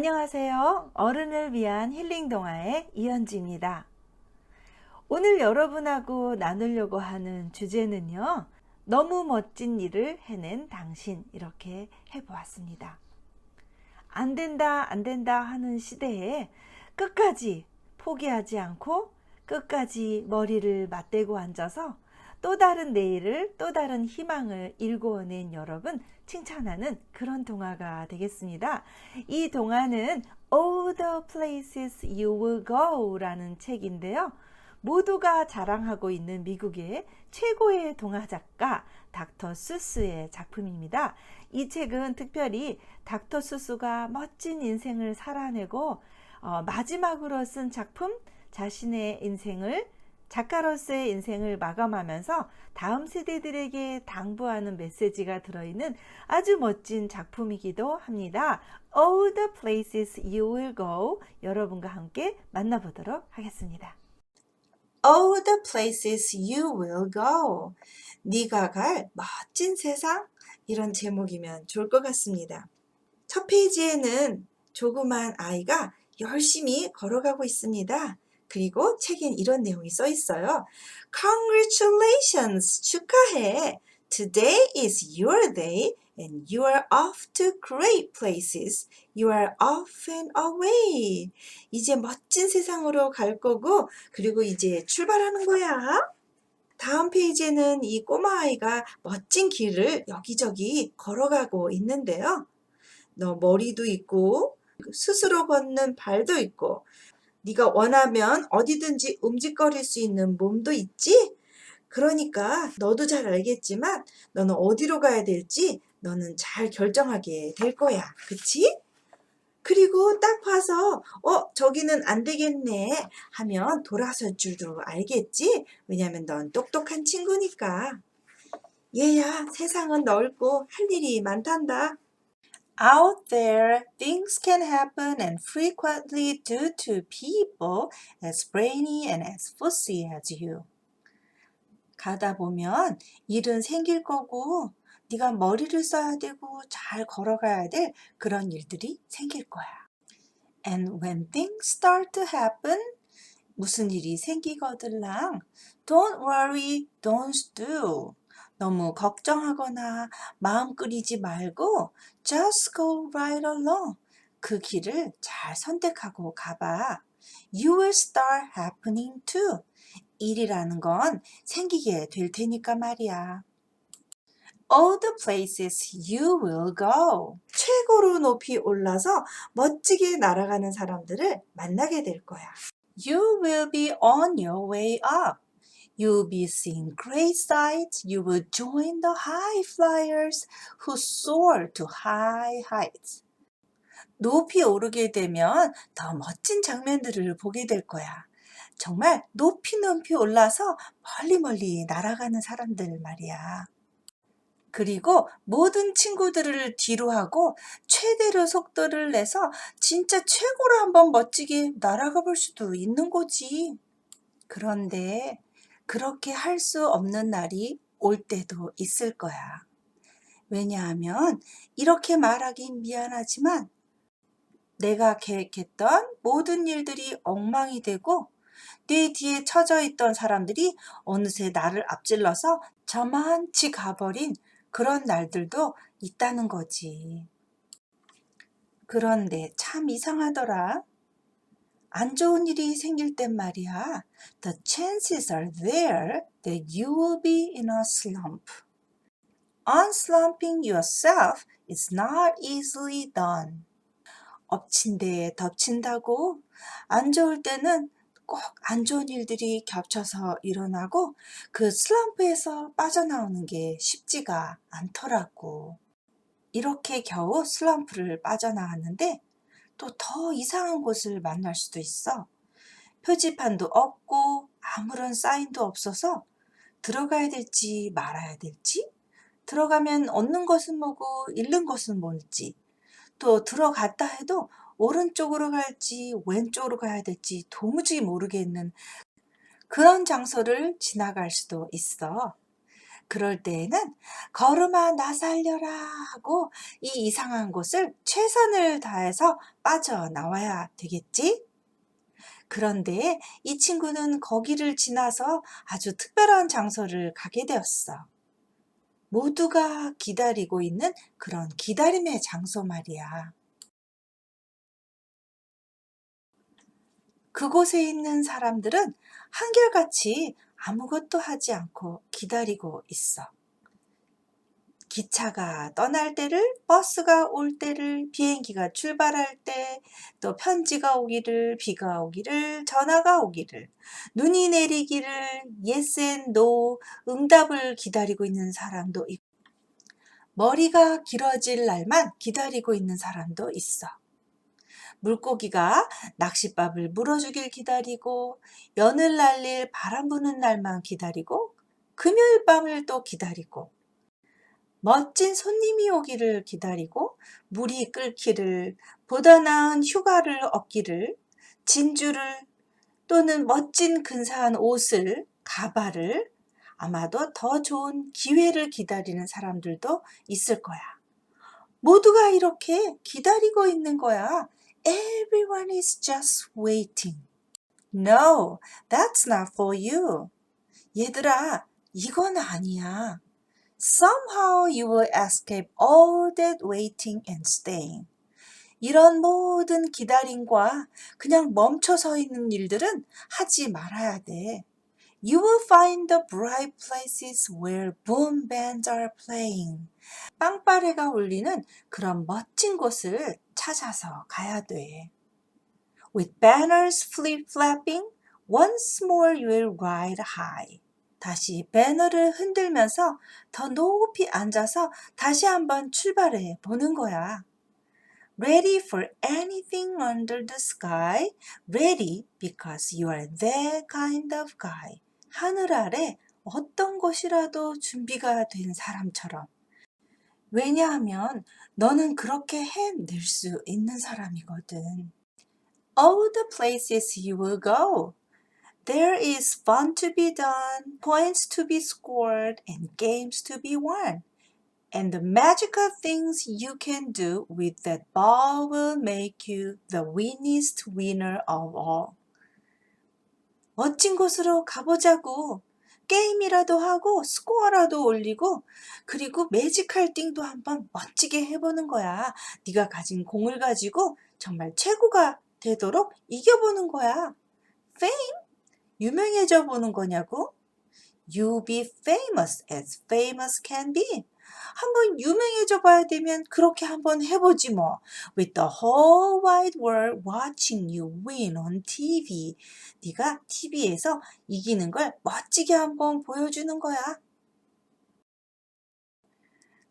안녕하세요. 어른을 위한 힐링 동화의 이현지입니다. 오늘 여러분하고 나누려고 하는 주제는요. 너무 멋진 일을 해낸 당신, 이렇게 해보았습니다. 안 된다, 안 된다 하는 시대에 끝까지 포기하지 않고 끝까지 머리를 맞대고 앉아서 또 다른 내일을, 또 다른 희망을 일궈낸 여러분 칭찬하는 그런 동화가 되겠습니다. 이 동화는 All the Places You Will Go 라는 책인데요. 모두가 자랑하고 있는 미국의 최고의 동화 작가 닥터 수스의 작품입니다. 이 책은 특별히 닥터 수스가 멋진 인생을 살아내고 마지막으로 쓴 작품, 자신의 인생을, 작가로서의 인생을 마감하면서 다음 세대들에게 당부하는 메시지가 들어있는 아주 멋진 작품이기도 합니다. All the Places You Will Go, 여러분과 함께 만나보도록 하겠습니다. All the places you will go. 네가 갈 멋진 세상? 이런 제목이면 좋을 것 같습니다. 첫 페이지에는 조그만 아이가 열심히 걸어가고 있습니다. 그리고 책엔 이런 내용이 써 있어요. Congratulations! 축하해! Today is your day and you are off to great places. You are off and away. 이제 멋진 세상으로 갈 거고, 그리고 이제 출발하는 거야. 다음 페이지에는 이 꼬마 아이가 멋진 길을 여기저기 걸어가고 있는데요. 너 머리도 있고, 스스로 걷는 발도 있고, 네가 원하면 어디든지 움직거릴 수 있는 몸도 있지? 그러니까 너도 잘 알겠지만 너는 어디로 가야 될지 너는 잘 결정하게 될 거야. 그치? 그리고 딱 봐서 저기는 안 되겠네 하면 돌아설 줄도 알겠지? 왜냐면 넌 똑똑한 친구니까. 얘야, 세상은 넓고 할 일이 많단다. Out there, things can happen and frequently due to people as brainy and as fussy as you. 가다 보면 일은 생길 거고 네가 머리를 써야 되고 잘 걸어가야 될 그런 일들이 생길 거야. And when things start to happen, 무슨 일이 생기거들랑 don't worry, don't do. 너무 걱정하거나 마음 끓이지 말고 just go right along. 그 길을 잘 선택하고 가봐. You will start happening too. 일이라는 건 생기게 될 테니까 말이야. All the places you will go. 최고로 높이 올라서 멋지게 날아가는 사람들을 만나게 될 거야. You will be on your way up. You'll be seeing great sights. You will join the high flyers who soar to high heights. 높이 오르게 되면 더 멋진 장면들을 보게 될 거야. 정말 높이 올라서 멀리 날아가는 사람들 말이야. 그리고 모든 친구들을 뒤로 하고 최대로 속도를 내서 진짜 최고로 한번 멋지게 날아가 볼 수도 있는 거지. 그런데 그렇게 할 수 없는 날이 올 때도 있을 거야. 왜냐하면 이렇게 말하긴 미안하지만 내가 계획했던 모든 일들이 엉망이 되고 내 뒤에 처져 있던 사람들이 어느새 나를 앞질러서 저만치 가버린 그런 날들도 있다는 거지. 그런데 참 이상하더라. 안 좋은 일이 생길 땐 말이야. The chances are there that you will be in a slump. Unslumping yourself is not easily done. 엎친 데에 덮친다고 안 좋을 때는 꼭 안 좋은 일들이 겹쳐서 일어나고 그 슬럼프에서 빠져나오는 게 쉽지가 않더라고. 이렇게 겨우 슬럼프를 빠져나왔는데 또 더 이상한 곳을 만날 수도 있어. 표지판도 없고 아무런 사인도 없어서 들어가야 될지 말아야 될지, 들어가면 얻는 것은 뭐고 잃는 것은 뭘지, 또 들어갔다 해도 오른쪽으로 갈지 왼쪽으로 가야 될지 도무지 모르겠는 그런 장소를 지나갈 수도 있어. 그럴 때에는 걸음아 나 살려라 하고 이 이상한 곳을 최선을 다해서 빠져나와야 되겠지? 그런데 이 친구는 거기를 지나서 아주 특별한 장소를 가게 되었어. 모두가 기다리고 있는 그런 기다림의 장소 말이야. 그곳에 있는 사람들은 한결같이 아무것도 하지 않고 기다리고 있어. 기차가 떠날 때를, 버스가 올 때를, 비행기가 출발할 때, 또 편지가 오기를, 비가 오기를, 전화가 오기를, 눈이 내리기를, yes and no, 응답을 기다리고 있는 사람도 있고, 머리가 길어질 날만 기다리고 있는 사람도 있어. 물고기가 낚싯밥을 물어주길 기다리고, 연을 날릴 바람 부는 날만 기다리고, 금요일 밤을 또 기다리고, 멋진 손님이 오기를 기다리고, 물이 끓기를, 보다 나은 휴가를 얻기를, 진주를, 또는 멋진 근사한 옷을, 가발을, 아마도 더 좋은 기회를 기다리는 사람들도 있을 거야. 모두가 이렇게 기다리고 있는 거야. Everyone is just waiting. No, that's not for you. 얘들아, 이건 아니야. Somehow you will escape all that waiting and staying. 이런 모든 기다림과 그냥 멈춰 서 있는 일들은 하지 말아야 돼. You will find the bright places where boom bands are playing. 빵빠레가 울리는 그런 멋진 곳을 찾아서 가야 돼. With banners flip-flapping, once more you will ride high. 다시 배너를 흔들면서 더 높이 앉아서 다시 한번 출발해 보는 거야. Ready for anything under the sky. Ready because you are that kind of guy. 하늘 아래 어떤 것이라도 준비가 된 사람처럼. 왜냐하면 너는 그렇게 해낼 수 있는 사람이거든. All the places you will go. There is fun to be done, points to be scored, and games to be won. And the magical things you can do with that ball will make you the winningest winner of all. 멋진 곳으로 가보자고. 게임이라도 하고 스코어라도 올리고 그리고 매직할 띵도 한번 멋지게 해보는 거야. 네가 가진 공을 가지고 정말 최고가 되도록 이겨보는 거야. Fame? 유명해져 보는 거냐고? You be famous as famous can be. 한번 유명해져 봐야 되면 그렇게 한번 해보지 뭐. With the whole wide world watching you win on TV. 네가 TV에서 이기는 걸 멋지게 한번 보여주는 거야.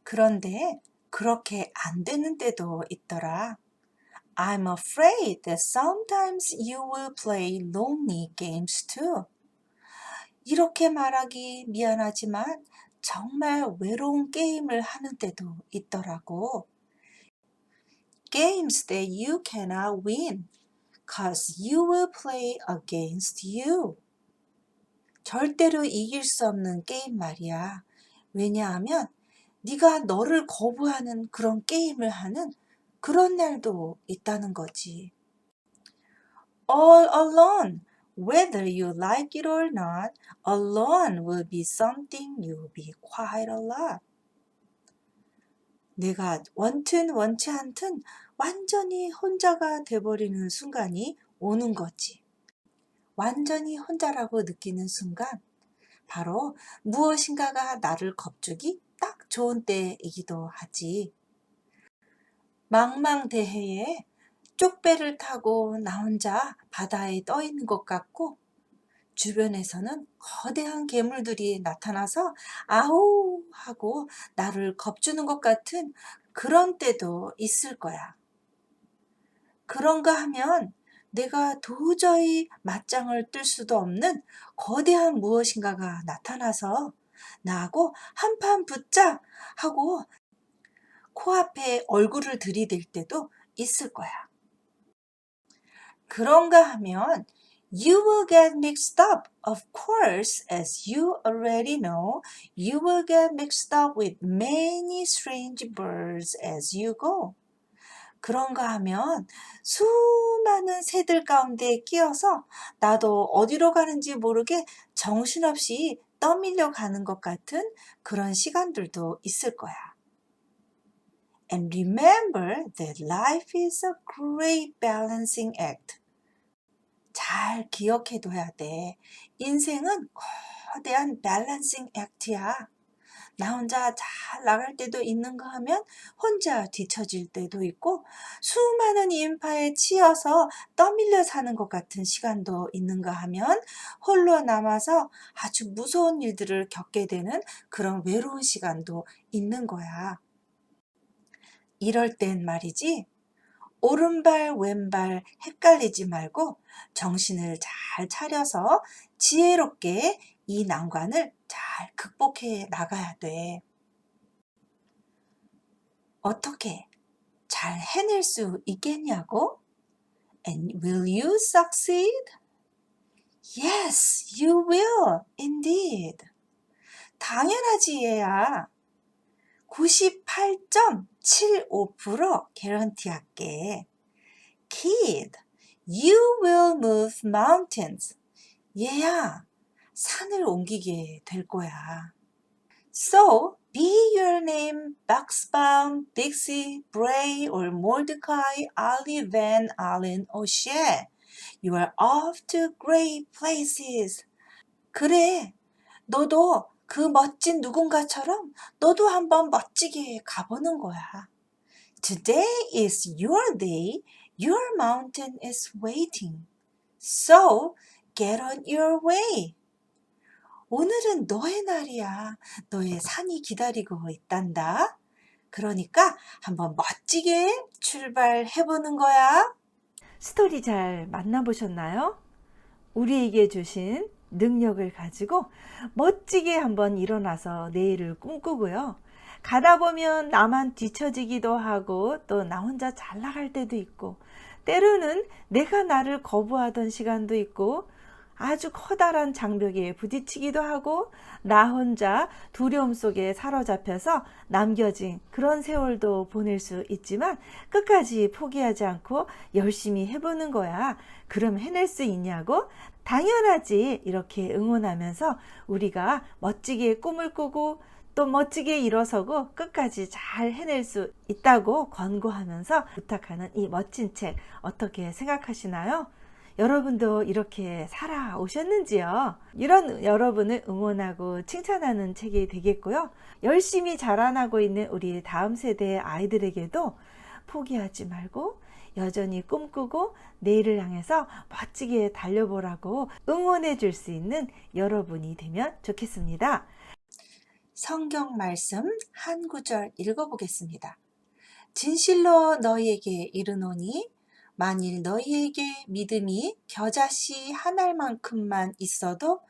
그런데 그렇게 안 되는 때도 있더라. I'm afraid that sometimes you will play lonely games too. 이렇게 말하기 미안하지만 정말 외로운 게임을 하는 때도 있더라고. Games that you cannot win, cause you will play against you. 절대로 이길 수 없는 게임 말이야. 왜냐하면 네가 너를 거부하는 그런 게임을 하는 그런 날도 있다는 거지. All alone. Whether you like it or not, alone will be something you'll be quite a lot. 내가 원튼 원치 않든 완전히 혼자가 돼버리는 순간이 오는 거지. 완전히 혼자라고 느끼는 순간, 바로 무엇인가가 나를 겁주기 딱 좋은 때이기도 하지. 망망대해에 쪽배를 타고 나 혼자 바다에 떠 있는 것 같고 주변에서는 거대한 괴물들이 나타나서 아우 하고 나를 겁주는 것 같은 그런 때도 있을 거야. 그런가 하면 내가 도저히 맞짱을 뜰 수도 없는 거대한 무엇인가가 나타나서 나하고 한판 붙자 하고 코앞에 얼굴을 들이댈 때도 있을 거야. 그런가 하면 You will get mixed up. Of course, as you already know, you will get mixed up with many strange birds as you go. 그런가 하면 수많은 새들 가운데 끼어서 나도 어디로 가는지 모르게 정신없이 떠밀려 가는 것 같은 그런 시간들도 있을 거야. And remember that life is a great balancing act. 잘 기억해둬야 돼. 인생은 거대한 밸런싱 액트야. 나 혼자 잘 나갈 때도 있는가 하면 혼자 뒤처질 때도 있고 수많은 인파에 치여서 떠밀려 사는 것 같은 시간도 있는가 하면 홀로 남아서 아주 무서운 일들을 겪게 되는 그런 외로운 시간도 있는 거야. 이럴 땐 말이지. 오른발 왼발 헷갈리지 말고 정신을 잘 차려서 지혜롭게 이 난관을 잘 극복해 나가야 돼. 어떻게 잘 해낼 수 있겠냐고? And will you succeed? Yes, you will, indeed. 당연하지 얘야. 98.75% 개런티 할게. Kid, you will move mountains. 얘야, 산을 옮기게 될 거야. So, be your name Buxbaum, Dixie, Bray, or Mordecai, Ali, Van Allen, O'Shea. You are off to great places. 그래, 너도 그 멋진 누군가처럼 너도 한번 멋지게 가보는 거야. Today is your day. Your mountain is waiting. So, get on your way. 오늘은 너의 날이야. 너의 산이 기다리고 있단다. 그러니까 한번 멋지게 출발해보는 거야. 스토리 잘 만나보셨나요? 우리에게 주신 능력을 가지고 멋지게 한번 일어나서 내일을 꿈꾸고요. 가다 보면 나만 뒤처지기도 하고 또 나 혼자 잘 나갈 때도 있고 때로는 내가 나를 거부하던 시간도 있고 아주 커다란 장벽에 부딪히기도 하고 나 혼자 두려움 속에 사로잡혀서 남겨진 그런 세월도 보낼 수 있지만 끝까지 포기하지 않고 열심히 해보는 거야. 그럼 해낼 수 있냐고? 당연하지. 이렇게 응원하면서 우리가 멋지게 꿈을 꾸고 또 멋지게 일어서고 끝까지 잘 해낼 수 있다고 권고하면서 부탁하는 이 멋진 책 어떻게 생각하시나요? 여러분도 이렇게 살아오셨는지요? 이런 여러분을 응원하고 칭찬하는 책이 되겠고요. 열심히 자라나고 있는 우리 다음 세대의 아이들에게도 포기하지 말고 여전히 꿈꾸고 내일을 향해서 멋지게 달려보라고 응원해 줄 수 있는 여러분이 되면 좋겠습니다. 성경 말씀 한 구절 읽어보겠습니다. 진실로 너희에게 이르노니 만일 너희에게 믿음이 겨자씨 한 알만큼만 있어도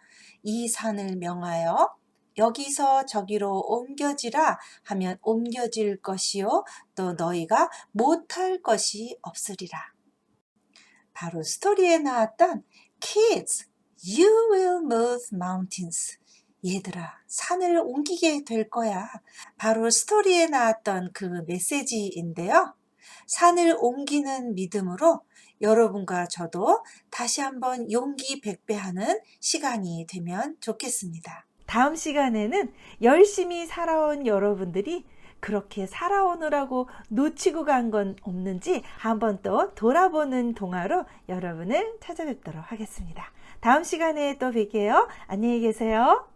이 산을 명하여 여기서 저기로 옮겨지라 하면 옮겨질 것이요 또 너희가 못할 것이 없으리라. 바로 스토리에 나왔던 Kids, you will move mountains. 얘들아, 산을 옮기게 될 거야. 바로 스토리에 나왔던 그 메시지인데요. 산을 옮기는 믿음으로 여러분과 저도 다시 한번 용기 백배하는 시간이 되면 좋겠습니다. 다음 시간에는 열심히 살아온 여러분들이 그렇게 살아오느라고 놓치고 간 건 없는지 한번 또 돌아보는 동화로 여러분을 찾아뵙도록 하겠습니다. 다음 시간에 또 뵐게요. 안녕히 계세요.